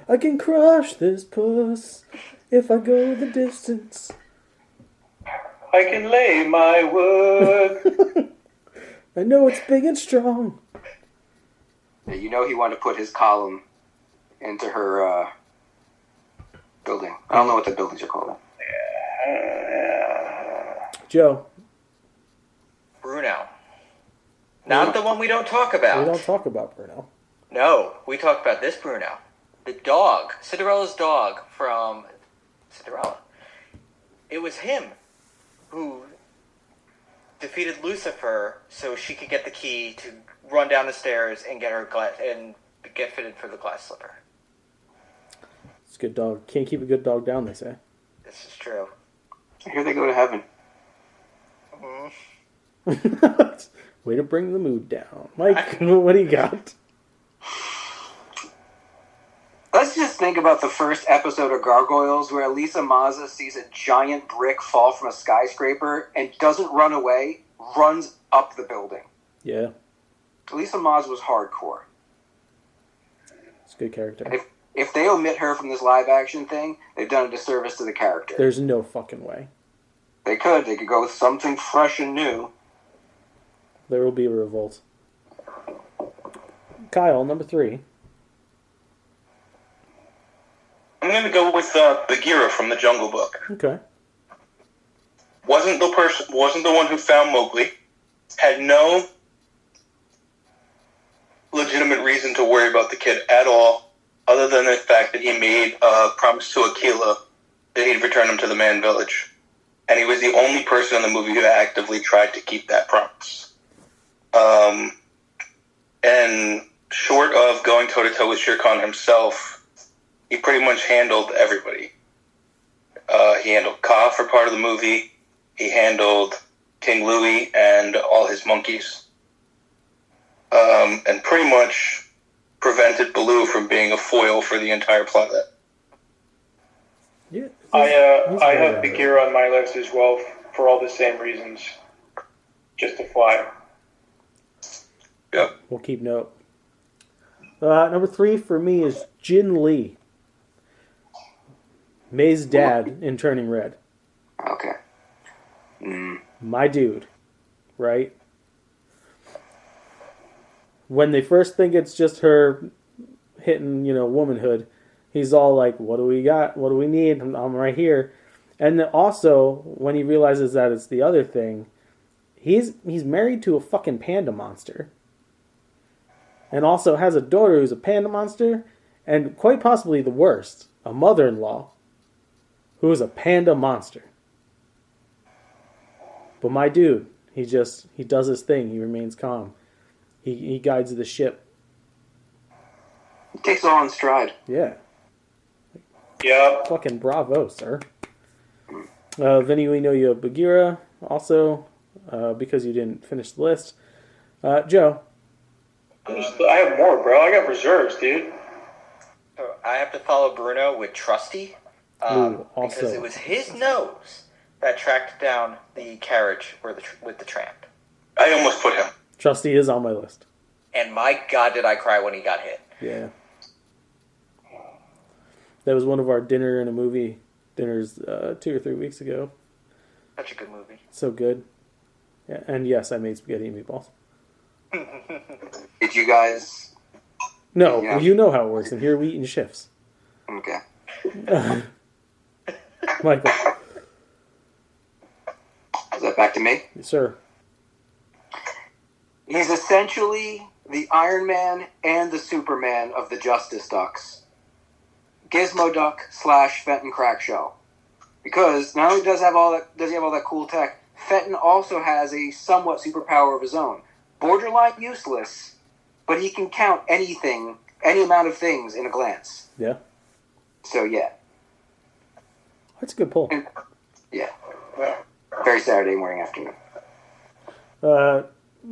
I can crush this puss if I go the distance. I can lay my wood. I know it's big and strong. Yeah, you know he wanted to put his column into her building. I don't know what the buildings are called. Joe, Bruno. Not the one we don't talk about. we don't talk about Bruno. No, we talk about this Bruno. The dog. Cinderella's dog from Cinderella. It was him who defeated Lucifer so she could get the key to run down the stairs and get fitted for the glass slipper. It's a good dog. Can't keep a good dog down, they say. This is true. Here they go to heaven. Way to bring the mood down. Mike, what do you got? Let's just think about the first episode of Gargoyles where Elisa Mazza sees a giant brick fall from a skyscraper and doesn't run away, runs up the building. Yeah, Elisa Mazza was hardcore. it's a good character. If they omit her from this live action thing, they've done a disservice to the character. There's no fucking way. They could go with something fresh and new. There will be a revolt. Kyle, number 3. I'm going to go with Bagheera from the Jungle Book. Okay. Wasn't the one who found Mowgli. Had no legitimate reason to worry about the kid at all, other than the fact that he made a promise to Akela that he'd return him to the Man Village. And he was the only person in the movie who actively tried to keep that promise. And short of going toe-to-toe with Shere Khan himself, he pretty much handled everybody. He handled Kaa for part of the movie. He handled King Louie and all his monkeys. And pretty much prevented Baloo from being a foil for the entire planet. Yeah. I have Bagheera on my list as well for all the same reasons. Just to fly. Yep. We'll keep note. Number 3 for me is Jin Lee. May's dad in Turning Red. Okay. My dude. Right? When they first think it's just her hitting, womanhood, he's all like, what do we got? What do we need? I'm right here. And then also, when he realizes that it's the other thing, he's married to a fucking panda monster. And also has a daughter who's a panda monster. And quite possibly the worst, a mother-in-law who is a panda monster. But my dude, he does his thing. He remains calm. He guides the ship. He takes it all in stride. Yeah. Yep. Fucking bravo, sir. Vinny, we know you have Bagheera also, because you didn't finish the list. Joe. I have more, bro. I got reserves, dude. So I have to follow Bruno with Trusty, Ooh, also. because it was his nose that tracked down the carriage with the tramp. I almost put him. Trusty is on my list. And my God, did I cry when he got hit. Yeah. That was one of our dinner and a movie dinners 2 or 3 weeks ago. Such a good movie. So good. Yeah, and yes, I made spaghetti and meatballs. Did you guys? No, Yeah. you know how it works, and here we eat in shifts. Okay. Michael. Is that back to me? Yes, sir. He's essentially the Iron Man and the Superman of the Justice Ducks. Gizmo Duck / Fenton Crackshell. Because not only does he have all that cool tech, Fenton also has a somewhat superpower of his own. Borderline useless, but he can count anything, any amount of things in a glance. Yeah. So yeah. That's a good pull. Yeah. Very Saturday morning afternoon.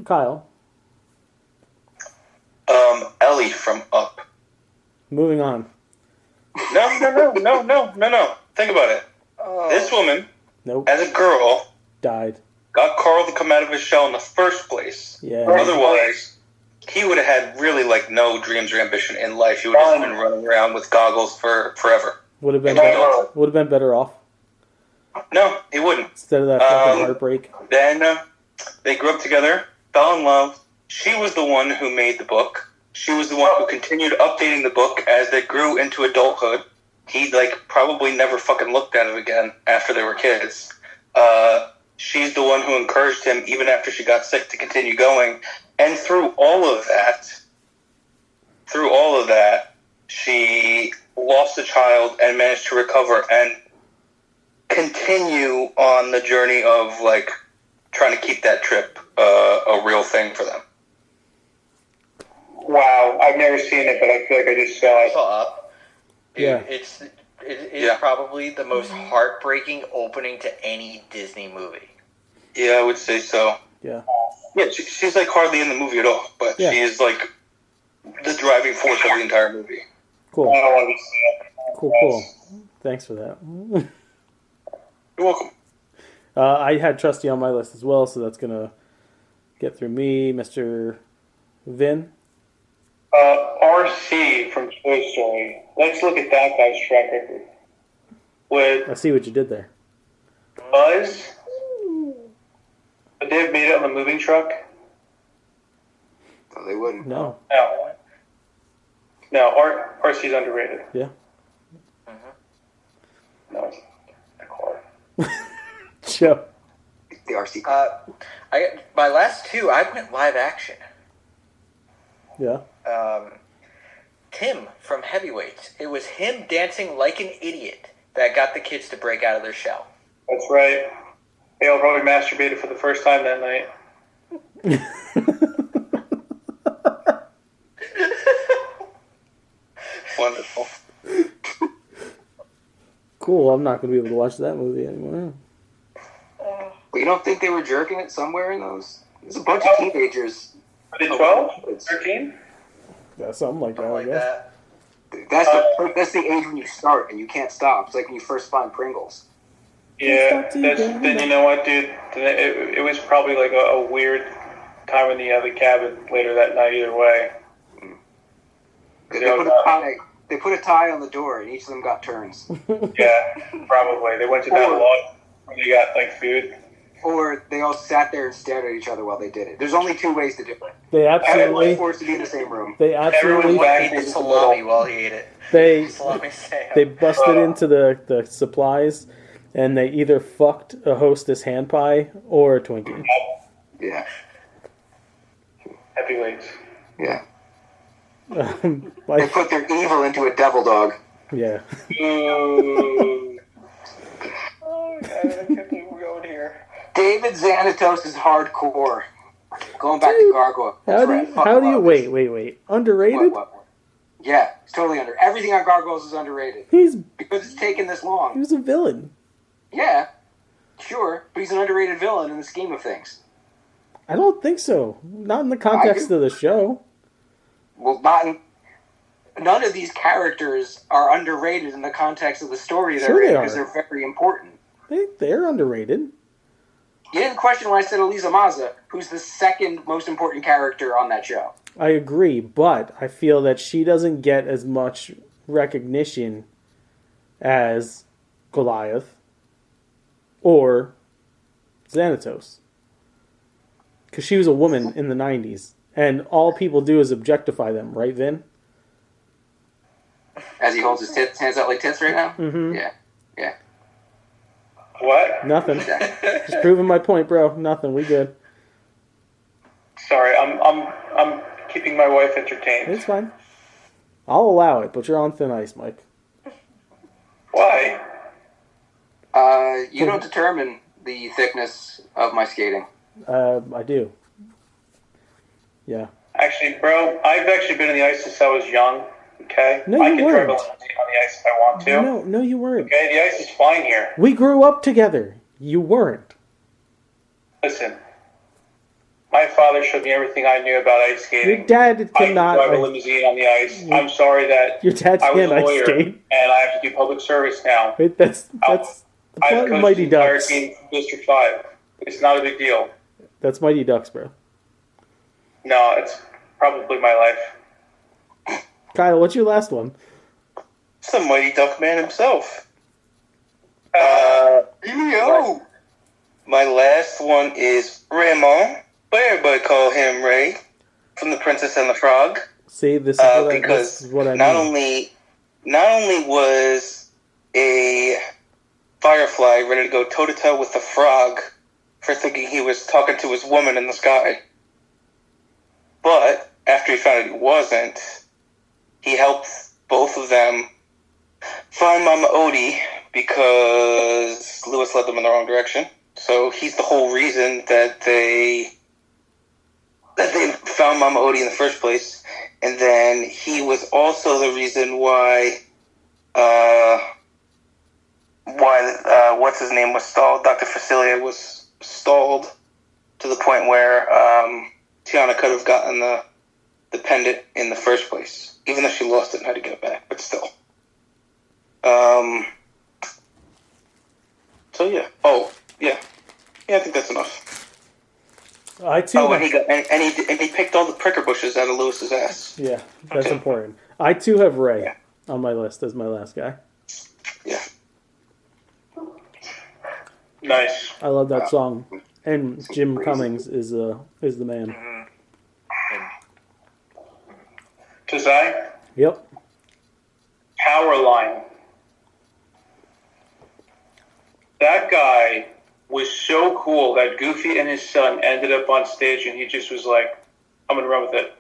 Kyle. Ellie from Up. Moving on. No. Think about it. This woman, Nope. as a girl, Died. got Carl to come out of his shell in the first place. Yeah. Otherwise, he would have had really no dreams or ambition in life. He would have just been running around with goggles for forever. Would have been better off No, he wouldn't. instead of that fucking heartbreak. Then they grew up together, fell in love. She was the one who made the book. She was the one who continued updating the book as they grew into adulthood. He probably never fucking looked at it again after they were kids. She's the one who encouraged him even after she got sick to continue going. And through all of that, she lost a child and managed to recover and continue on the journey of trying to keep that trip a real thing for them. Wow, I've never seen it, but I feel like I just saw it. Up. Dude, Yeah. it is probably the most heartbreaking opening to any Disney movie. Yeah, I would say so. Yeah. Yeah, she's hardly in the movie at all, but Yeah. she is the driving force of the entire movie. Cool. I don't want to see it. Cool. Thanks for that. You're welcome. I had Trusty on my list as well, so that's going to get through me. Mr. Vin. RC from Toy Story. Let's look at that guy's track record. With I see what you did there. Buzz, would they have made it on the moving truck? No, they wouldn't. No. No, RC's underrated. Yeah. No, it's a car. Joe. The RC. My last two, I went live action. Yeah. Tim from Heavyweights. It was him dancing like an idiot that got the kids to break out of their shell. That's right. They all probably masturbated for the first time that night. Wonderful. Cool. I'm not going to be able to watch that movie anymore. But you don't think they were jerking it somewhere in those? There's a bunch of teenagers. Are they 12? 13? Yeah, something like that, Something I like guess. that. That's the age when you start and you can't stop. It's like when you first find Pringles. Yeah, then you know what, dude? It was probably a weird time in the cabin later that night either way. They put a tie on the door and each of them got turns. Yeah, probably. They went to that lodge where they got food. Or they all sat there and stared at each other while they did it. There's only two ways to do it. They Everyone was absolutely... forced to be in the same room. They absolutely... Ate the salami while he ate it. They Salami sale. they busted into the supplies, and they either fucked a Hostess hand pie or a Twinkie. Yeah. Heavyweights. Yeah. They Like, put their evil into a devil dog. yeah. Ooh. Oh, God, I can't believe we're going here. David Xanatos is hardcore. Going back to Gargoyle. How do you wait? Underrated? What? Yeah, it's totally under. Everything on Gargoyles is underrated He's because it's taken this he long. was a villain. Yeah, sure, but he's an underrated villain in the scheme of things. I don't think so. Not in the context do. of the show. Well, none of these characters are underrated in the context of the story they're Sure in they because are. they're very important. They're underrated. You didn't question when I said Elisa Maza, who's the second most important character on that show. I agree, but I feel that she doesn't get as much recognition as Goliath or Xanatos. Because she was a woman in the 90s, and all people do is objectify them, right, Vin? As he holds his hands out like tits right now? Mm-hmm. Yeah. What? Nothing. Just proving my point, bro. Nothing. We good. Sorry, I'm keeping my wife entertained. It's fine. I'll allow it, but you're on thin ice, Mike. Why? You don't determine the thickness of my skating. I do. Yeah. Actually, bro, I've actually been in the ice since I was young. Okay, No, I you can drive a weren't. limousine on the ice if I want to. No, you weren't. Okay, the ice is fine here. We grew up together. You weren't. Listen, my father showed me everything I knew about ice skating. Your dad I can cannot. drive a limousine on the ice. I'm sorry that Your dad I was can't a ice lawyer skate. and I have to do public service now. Wait, that's the I've plot of coached Mighty the entire Ducks. team from District 5. It's not a big deal. That's Mighty Ducks, bro. No, it's probably my life. Kyle, what's your last one? It's the Mighty Duck Man himself. Yo! My last one is Raymond, but everybody call him Ray, from The Princess and the Frog. See, this is what because this is what I not mean. only was a firefly ready to go toe to toe with the frog for thinking he was talking to his woman in the sky, but after he found out he wasn't, he helped both of them find Mama Odie because Lewis led them in the wrong direction. So he's the whole reason that they found Mama Odie in the first place. And then he was also the reason why what's his name was stalled. Dr. Facilia was stalled to the point where Tiana could have gotten the pendant in the first place, even though she lost it and had to get it back. But still. So yeah. Oh yeah. Yeah, I think that's enough. I too. Oh, and he picked all the pricker bushes out of Lewis's ass. Yeah, that's important. I too have Ray Yeah. on my list as my last guy. Yeah. Nice. I love that song, and Jim Cummings is the man. Tazai, Yep. Powerline. That guy was so cool that Goofy and his son ended up on stage and he just was like, I'm going to run with it.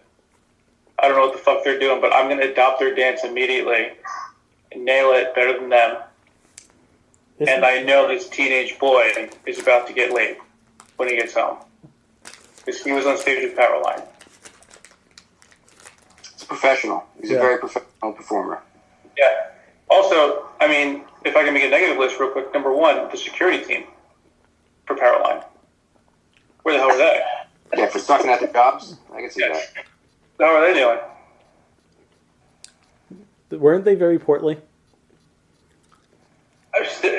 I don't know what the fuck they're doing, but I'm going to adopt their dance immediately and nail it better than them. And I know this teenage boy is about to get laid when he gets home. Because he was on stage with Powerline. It's professional. He's a very professional performer. Yeah. Also, I mean, if I can make a negative list real quick, number one, the security team for Powerline. Where the hell are they? Yeah, for sucking at the jobs, I can see that. How are they doing? Weren't they very portly?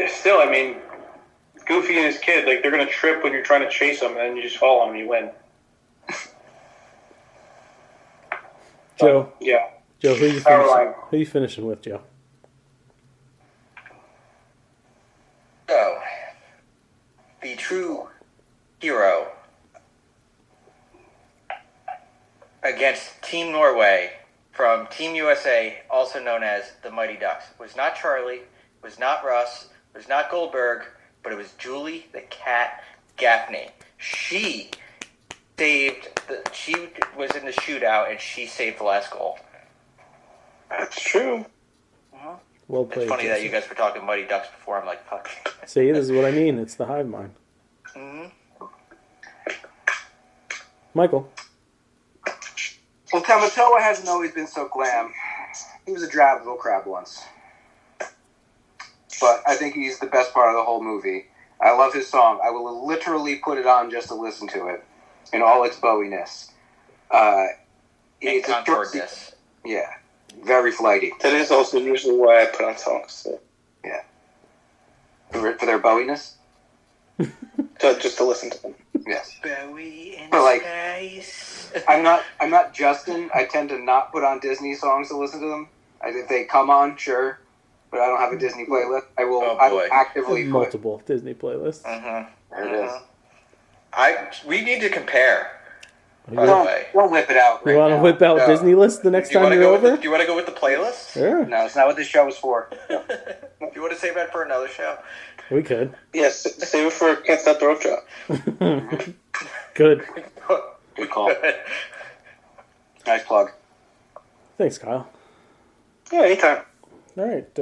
Still, I mean, Goofy and his kid, like, they're going to trip when you're trying to chase them, and then you just follow them and you win. Joe. Yeah. Joe, who you Powerline. Who you finishing with, Joe? So, the true hero against Team Norway from Team USA, also known as the Mighty Ducks, was not Charlie, was not Russ, was not Goldberg, but it was Julie the Cat Gaffney. She was in the shootout and she saved the last goal. That's true. Well played. It's funny that Jason. you guys were talking Mighty Ducks before. I'm like, fuck. See, this is what I mean. It's the hive mind. Mm-hmm. Michael. Well, Tamatoa hasn't always been so glam. he was a drab little crab once. But I think he's the best part of the whole movie. I love his song. I will literally put it on just to listen to it in all its Bowie-ness. It's a contouredness. Yeah, very flighty. That is also usually why I put on songs. So. Yeah. For their Bowie-ness? Just to listen to them. Yes. Bowie in But, like, space. I'm not Justin. I tend to not put on Disney songs to listen to them. If they come on, sure. But I don't have a Disney playlist. I will actively put. Multiple Disney playlists. There it is. We need to compare. By the way. Don't whip it out. You want to whip out Disney list the next time you're over? Do you want to go with the playlist? Sure. No, it's not what this show is for. Do you want to save that for another show? We could. Yes, save it for Can't Stop the Rope Drop. Good. Good call. Nice plug. Thanks, Kyle. Yeah, anytime. All right.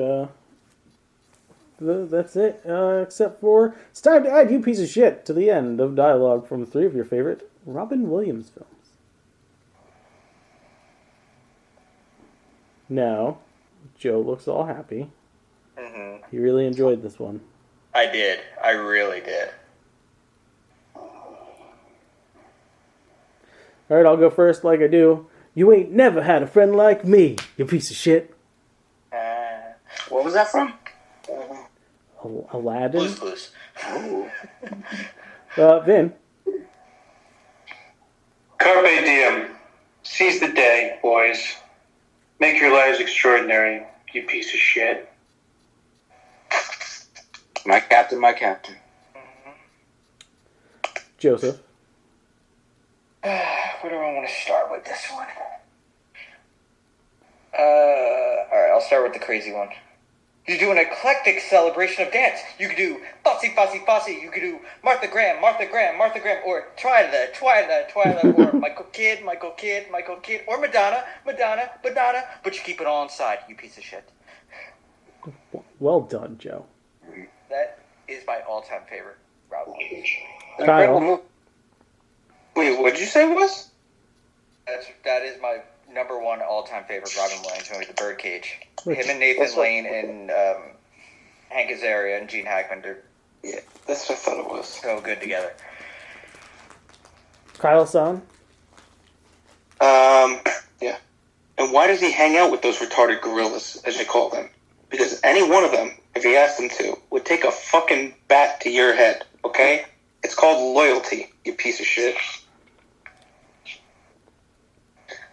That's it. Except for it's time to add you piece of shit to the end of dialogue from 3 of your favorite Robin Williams films. Now, Joe looks all happy. Mm-hmm. He really enjoyed this one. I did. I really did. All right, I'll go first like I do. You ain't never had a friend like me, you piece of shit. What was that from? Aladdin? Blues. Vin? Carpe diem. Seize the day, boys. Make your lives extraordinary, you piece of shit. My captain, my captain. Joseph? Where do I want to start with this one? Alright, I'll start with the crazy one. You do an eclectic celebration of dance. You could do Fosse, Fosse, Fosse. You could do Martha Graham, Martha Graham, Martha Graham, or Twyla, or Michael Kidd, or Madonna. But you keep it all inside, you piece of shit. Well done, Joe. That is my all-time favorite Robin Williams. Kyle? Wait, what did you say it was? That is my number one all-time favorite Robin Williams movie, The Birdcage. Him and Nathan Lane and Hank Azaria and Gene Hackman are That's what I thought it was. so good together. Kyle-san? Yeah. And why does he hang out with those retarded gorillas, as you call them? Because any one of them, if he asked them to, would take a fucking bat to your head, okay? It's called loyalty, you piece of shit.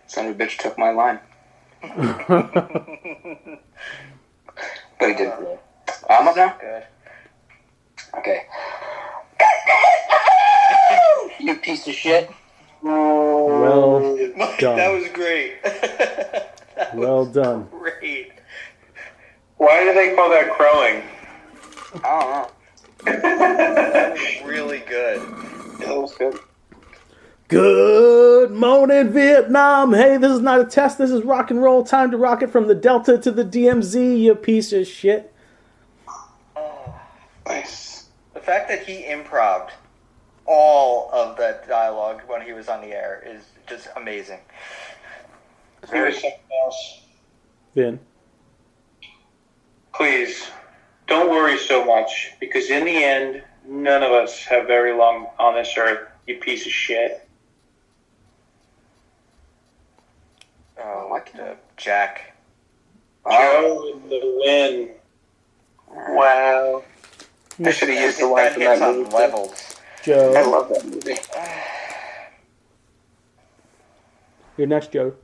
Son of a bitch took my line. But he did. I'm up now? Good. Okay. You piece of shit. Well done. That was great. Well done. Great. Why do they call that crowing? I don't know. That was really good. Yeah, that was good. Good morning, Vietnam. Hey, this is not a test. This is rock and roll. Time to rock it from the Delta to the DMZ, you piece of shit. Nice. The fact that he improv'd all of that dialogue when he was on the air is just amazing. Here's something else. Vin? Please, don't worry so much, because in the end, none of us have very long on this earth, you piece of shit. Oh, what? Jack. Joe in the win. Wow. I should have used the line from that movie. Levels. I Joe? love that movie. You're next, Joe.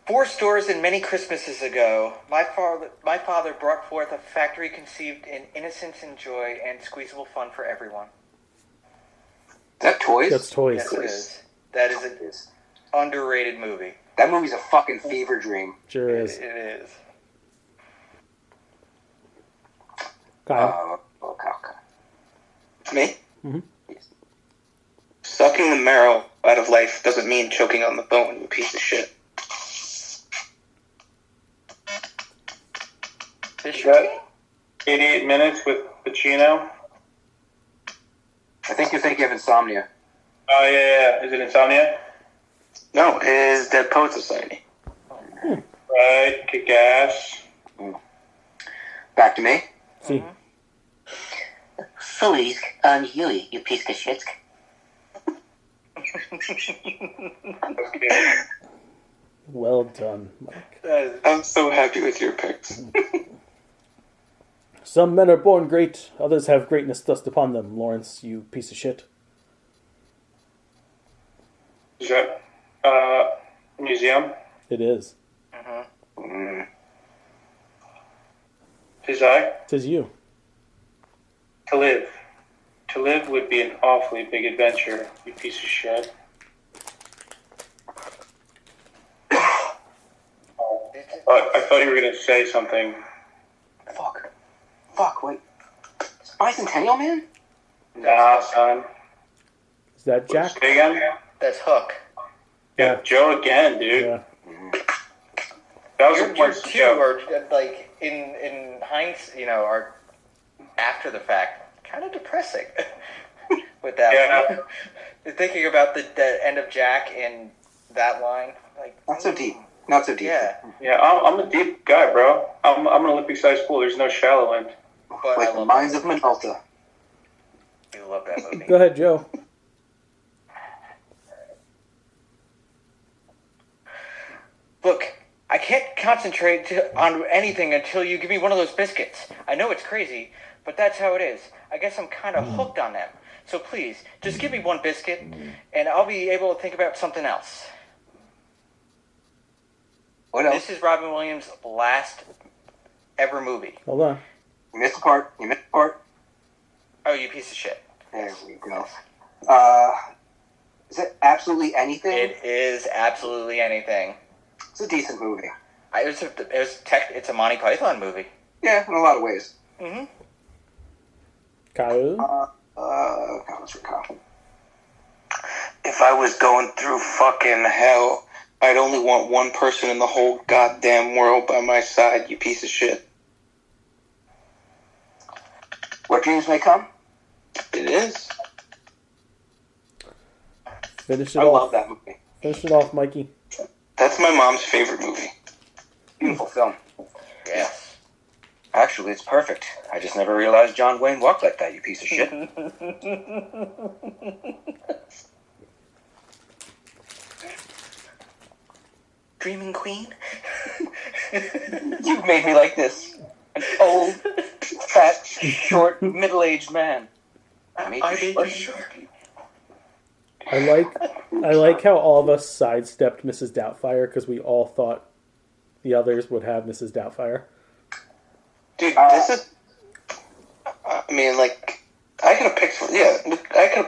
4 stores and many Christmases ago, my father brought forth a factory conceived in innocence and joy and squeezable fun for everyone. Is that Toys? That's Toys. Yes, it is. That is an underrated movie. That movie's a fucking fever dream. Sure is. It is. Kyle? Okay. Me? Mhm. Sucking the marrow out of life doesn't mean choking on the bone, you piece of shit. Is that 88 Minutes with Pacino? I think you're thinking of Insomnia. Oh, yeah. Is it Insomnia? No, it is Dead Poet Society. Right, kick ass. Back to me. See, Feliz on you, you piece of shit. Okay. well done, Mike. I'm so happy with your picks. Some men are born great, others have greatness thrust upon them. Lawrence, you piece of shit. Is that museum? It is. Tis I. Tis you. To live. To live would be an awfully big adventure, you piece of shit. I thought you were going to say something. Fuck, wait. Is Bicentennial Man? Nah, son. Is that Jack? Say again? That's Hook. Yeah, Joe again, dude. Yeah. That was Your a point two Joe. are, like, in hindsight, are after the fact, kind of depressing with that Yeah. one. Thinking about the end of Jack in that line, like... Not so deep. Not so deep. Yeah, Yeah, I'm a deep guy, bro. I'm an Olympic-sized pool. There's no shallow end. but Like I the love Mines that. of Minolta. I love that movie. Go ahead, Joe. Look, I can't concentrate on anything until you give me one of those biscuits. I know it's crazy, but that's how it is. I guess I'm kind of hooked on them. So please, just give me one biscuit, and I'll be able to think about something else. What else? This is Robin Williams' last ever movie. Hold on. You missed the part. You missed the part. Oh, you piece of shit. There we go. Is it absolutely anything? It is absolutely anything. It's a decent movie. It's a Monty Python movie. Yeah, in a lot of ways. Mm-hmm. Kyle? Comments for Kyle. If I was going through fucking hell, I'd only want one person in the whole goddamn world by my side, you piece of shit. What dreams may come? It is. Finish it I off. love that movie. Finish it off, Mikey. That's my mom's favorite movie. Beautiful film. Yes. Actually, it's perfect. I just never realized John Wayne walked like that, you piece of shit. Dreaming Queen? You've made me like this. An old, fat, short, middle-aged man. I made you short. I like how all of us sidestepped Mrs. Doubtfire because we all thought the others would have Mrs. Doubtfire. Dude, this is... I mean, like, I could have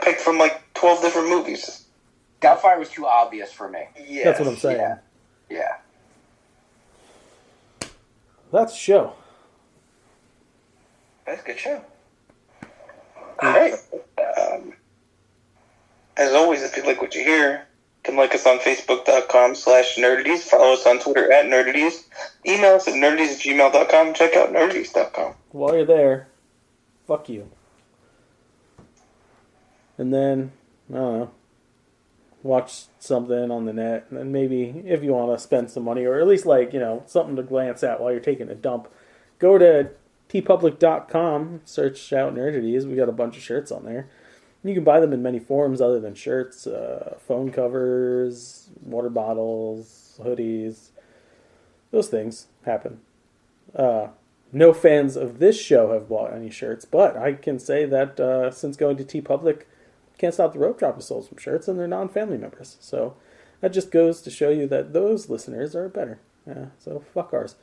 picked from, like, 12 different movies. Doubtfire was too obvious for me. Yes. That's what I'm saying. Yeah. That's a show. That's a good show. Alright. As always, if you like what you hear, you can like us on Facebook.com/Nerdities. Follow us on Twitter @Nerdities. Email us at nerdities@gmail.com. Check out nerdities.com. While you're there, fuck you. And then, I don't know, watch something on the net. And then maybe, if you want to spend some money, or at least, like, something to glance at while you're taking a dump, go to tpublic.com, search out Nerdities. We got a bunch of shirts on there. You can buy them in many forms other than shirts, phone covers, water bottles, hoodies. Those things happen. No fans of this show have bought any shirts, but I can say that since going to TeePublic, Can't Stop the Rope Drop has sold some shirts, and they're non-family members. So that just goes to show you that those listeners are better. Yeah, so fuck ours.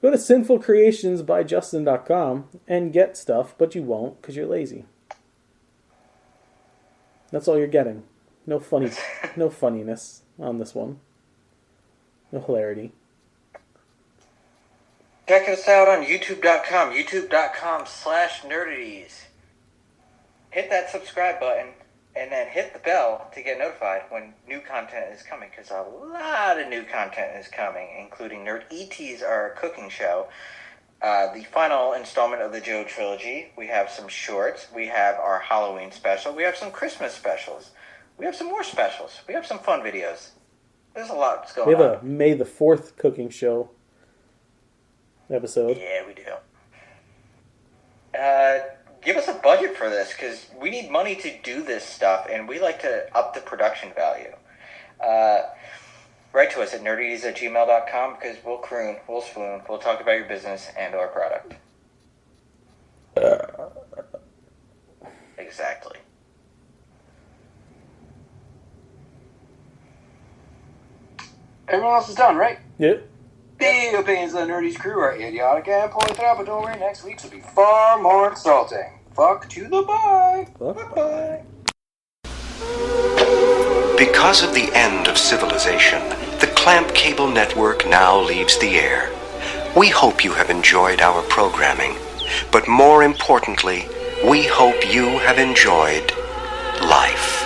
Go to sinfulcreationsbyjustin.com and get stuff, but you won't because you're lazy. That's all you're getting. No funniness on this one. No hilarity. Check us out on youtube.com, youtube.com/nerdities. Hit that subscribe button, and then hit the bell to get notified when new content is coming, because a lot of new content is coming, including Nerd E.T.'s, our cooking show, the final installment of the Joe trilogy. We have some shorts. We have our Halloween special. We have some Christmas specials. We have some more specials. We have some fun videos. There's a lot that's going We have on. a May the 4th cooking show episode. Yeah, we do. Give us a budget for this, because we need money to do this stuff, and we like to up the production value. Write to us at nerdities@gmail.com, because we'll croon, we'll swoon, we'll talk about your business and our product. Exactly. Everyone else is done, right? Yep. The opinions of the Nerdies crew are idiotic and pointed out, but don't worry, next week's will be far more insulting. Fuck to the bye. Bye. Because of the end of civilization, the Clamp Cable Network now leaves the air. We hope you have enjoyed our programming, but more importantly, we hope you have enjoyed life.